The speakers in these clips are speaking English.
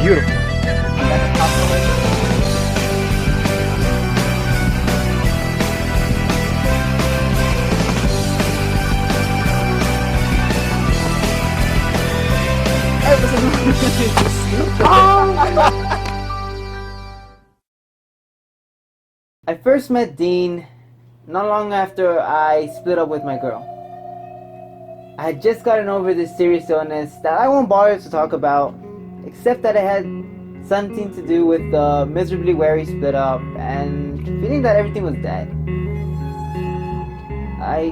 beautiful. And then the top I first met Dean not long after I split up with my girl. I had just gotten over this serious illness that I won't bother to talk about, except that it had something to do with the miserably wary split up and feeling that everything was dead. I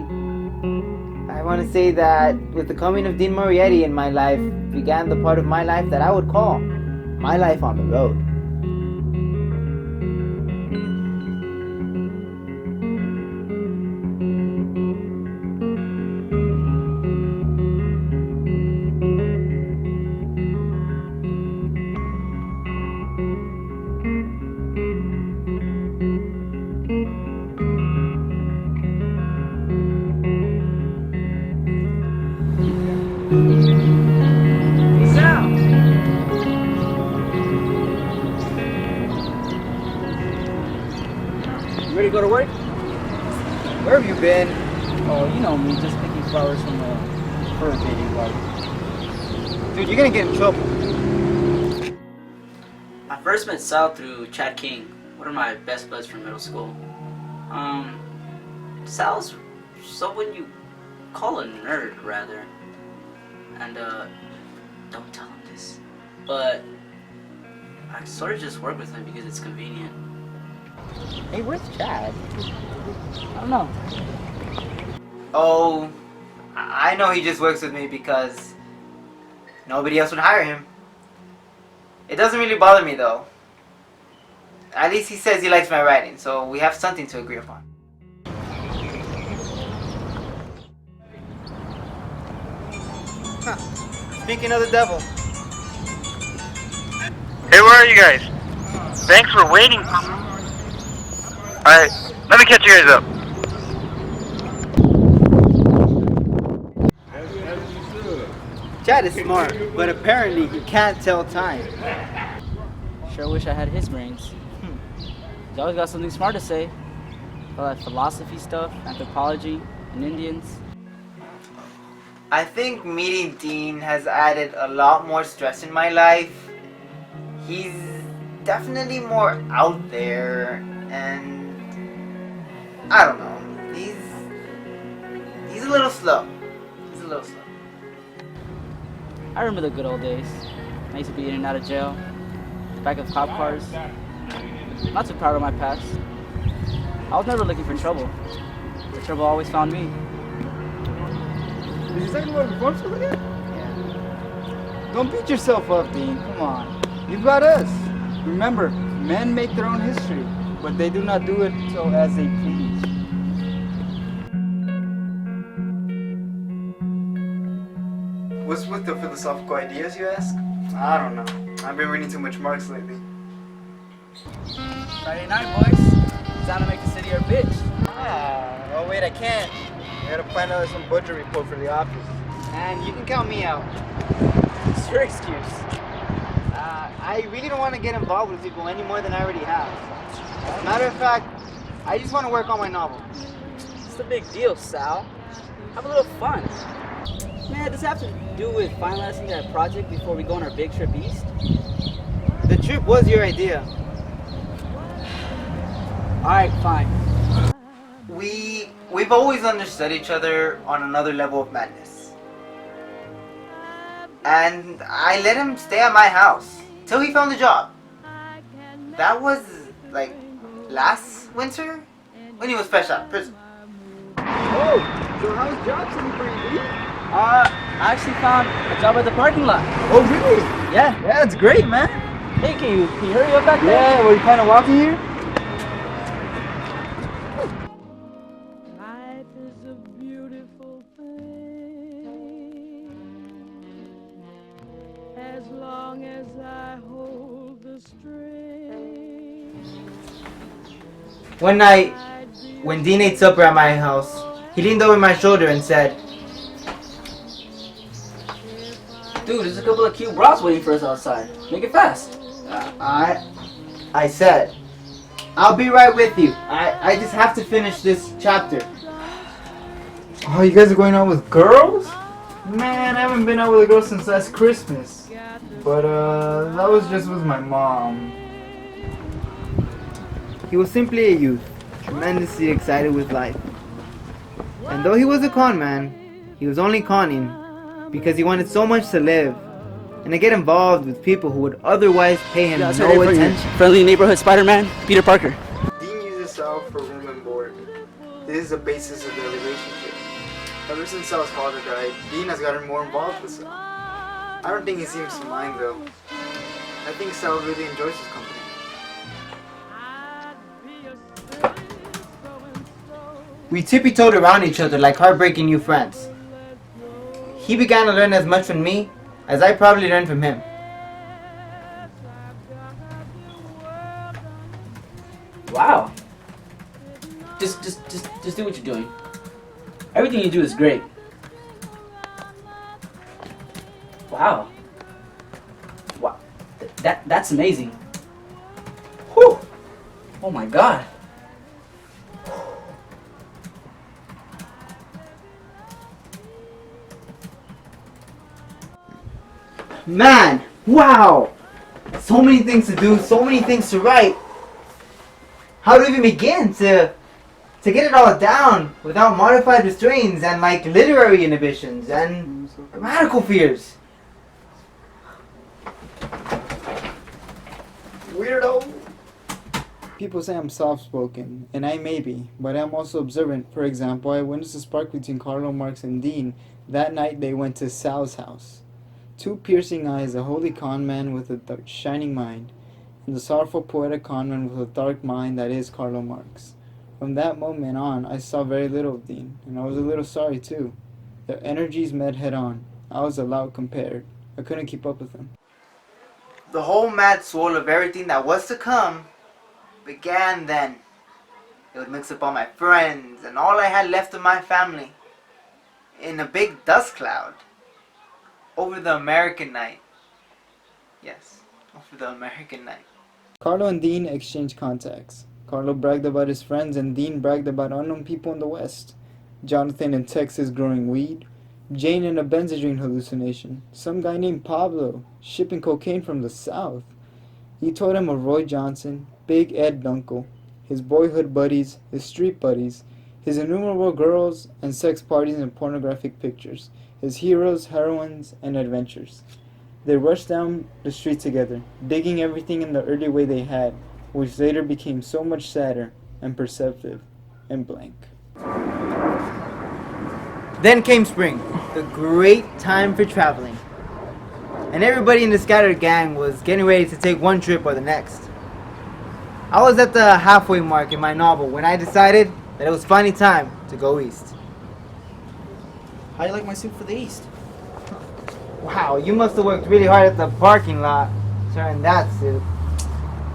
want to say that with the coming of Dean Morietti in my life began the part of my life that I would call my life on the road. Ready to go to work? Where have you been? Oh, you know me, just picking flowers from a fur bathing garden. Dude, you're gonna get in trouble. I first met Sal through Chad King, one of my best buds from middle school. Sal's someone you call a nerd, rather. And, don't tell him this. But I sort of just work with him because it's convenient. Hey, where's Chad? I don't know. Oh, I know he just works with me because nobody else would hire him. It doesn't really bother me though. At least he says he likes my writing, so we have something to agree upon. Huh. Speaking of the devil. Hey, where are you guys? Thanks for waiting. Alright, let me catch you guys up. Chad is smart, but apparently he can't tell time. Sure wish I had his brains. He's always got something smart to say. About like philosophy stuff, anthropology, and Indians. I think meeting Dean has added a lot more stress in my life. He's definitely more out there, and I don't know. He's a little slow. He's a little slow. I remember the good old days. I used to be in and out of jail, the back of cop cars. Not too proud of my past. I was never looking for trouble. The trouble always found me. Is he talking about reform school again? Yeah. Don't beat yourself up, Dean. Come on. You've got us. Remember, men make their own history, but they do not do it so as they please. What's with the philosophical ideas, you ask? I don't know. I've been reading too much Marx lately. Friday night, boys. It's time to make the city our bitch. Oh wait, I can't. I gotta find out some budget report for the office. And you can count me out. It's your excuse. I really don't want to get involved with people any more than I already have. Matter of fact, I just want to work on my novel. What's the big deal, Sal? Have a little fun. Man, does it have to do with finalizing that project before we go on our big trip east? The trip was your idea. Alright, fine. We've always understood each other on another level of madness. And I let him stay at my house till he found a job. That was like last winter when he was fresh out of prison. Oh, so how's job searching for you, Dean? I actually found a job at the parking lot. Oh, really? Yeah. Yeah, it's great, man. Hey, can you hurry up back there? Yeah, were you kind of walking here? Life is a beautiful thing as long as I hold the string. One night, when Dean ate supper at my house, he leaned over my shoulder and said, Dude, there's a couple of cute bras waiting for us outside. Make it fast. I said, I'll be right with you. I just have to finish this chapter. Oh, you guys are going out with girls? Man, I haven't been out with a girl since last Christmas. But, that was just with my mom. He was simply a youth, tremendously excited with life. And though he was a con man, he was only conning because he wanted so much to live and to get involved with people who would otherwise pay him no attention. Friendly neighborhood Spider-Man, Peter Parker. Dean uses Sal for room and board. This is the basis of their relationship. Ever since Sal's father died, Dean has gotten more involved with Sal. I don't think he seems to mind though. I think Sal really enjoys his company. We tippy-toed around each other like heartbreaking new friends. He began to learn as much from me as I probably learned from him. Wow. Just do what you're doing. Everything you do is great. Wow. Wow. That's amazing. Whew. Oh my God. Man, wow! So many things to do, so many things to write. How do we even begin to get it all down without modified restraints and like literary inhibitions and radical fears? Weirdo! People say I'm soft-spoken, and I may be, but I'm also observant. For example, I witnessed a spark between Carlo Marx and Dean. That night they went to Sal's house. Two piercing eyes, a holy con man with a shining mind, and the sorrowful poetic con man with a dark mind that is Carlo Marx. From that moment on, I saw very little of Dean, and I was a little sorry too. Their energies met head on. I was allowed compared. I couldn't keep up with them. The whole mad swirl of everything that was to come began then. It would mix up all my friends and all I had left of my family in a big dust cloud over the American night. Yes, over the American night. Carlo and Dean exchanged contacts. Carlo bragged about his friends and Dean bragged about unknown people in the West. Jonathan in Texas growing weed. Jane in a Benzedrine hallucination. Some guy named Pablo shipping cocaine from the South. He told him of Roy Johnson, Big Ed Dunkel, his boyhood buddies, his street buddies, his innumerable girls and sex parties and pornographic pictures, his heroes, heroines, and adventures. They rushed down the street together, digging everything in the early way they had, which later became so much sadder and perceptive and blank. Then came spring, the great time for traveling. And everybody in the scattered gang was getting ready to take one trip or the next. I was at the halfway mark in my novel when I decided that it was finally time to go east. How do you like my suit for the East? Wow, you must have worked really hard at the parking lot to earn that suit.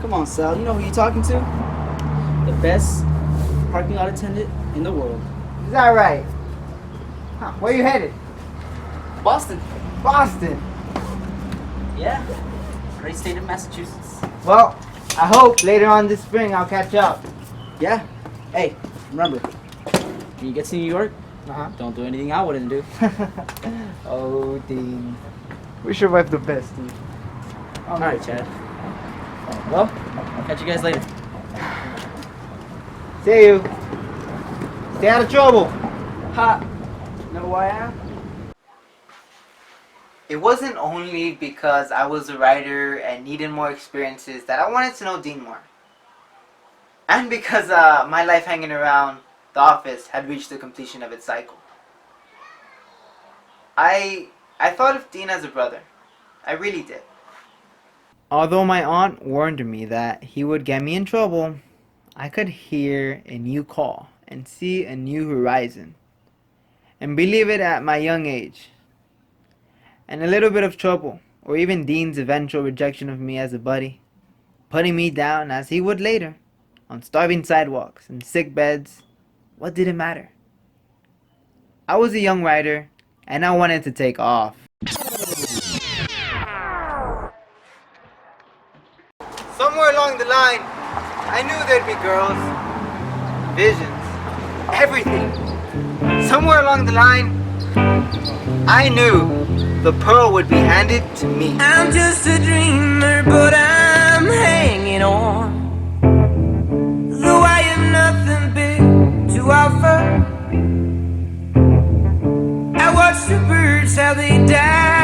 Come on, Sal. You know who you're talking to? The best parking lot attendant in the world. Is that right? Huh, where you headed? Boston. Boston. Yeah. Great state of Massachusetts. Well, I hope later on this spring I'll catch up. Yeah. Hey, remember, when you get to New York, don't do anything I wouldn't do. Oh, Dean. We survived the best, dude. Alright, Chad. Well, I'll catch you guys later. See you. Stay out of trouble. Ha! Know who I am? It wasn't only because I was a writer and needed more experiences that I wanted to know Dean more. And because my life hanging around the office had reached the completion of its cycle. I thought of Dean as a brother. I really did. Although my aunt warned me that he would get me in trouble, I could hear a new call and see a new horizon. And believe it at my young age. And a little bit of trouble, or even Dean's eventual rejection of me as a buddy, putting me down as he would later, on starving sidewalks and sick beds, what did it matter? I was a young writer, and I wanted to take off. Somewhere along the line, I knew there'd be girls, visions, everything. Somewhere along the line, I knew the pearl would be handed to me. I'm just a dreamer, but I'm hanging on. Though I have nothing big to offer, I watch the birds how they die.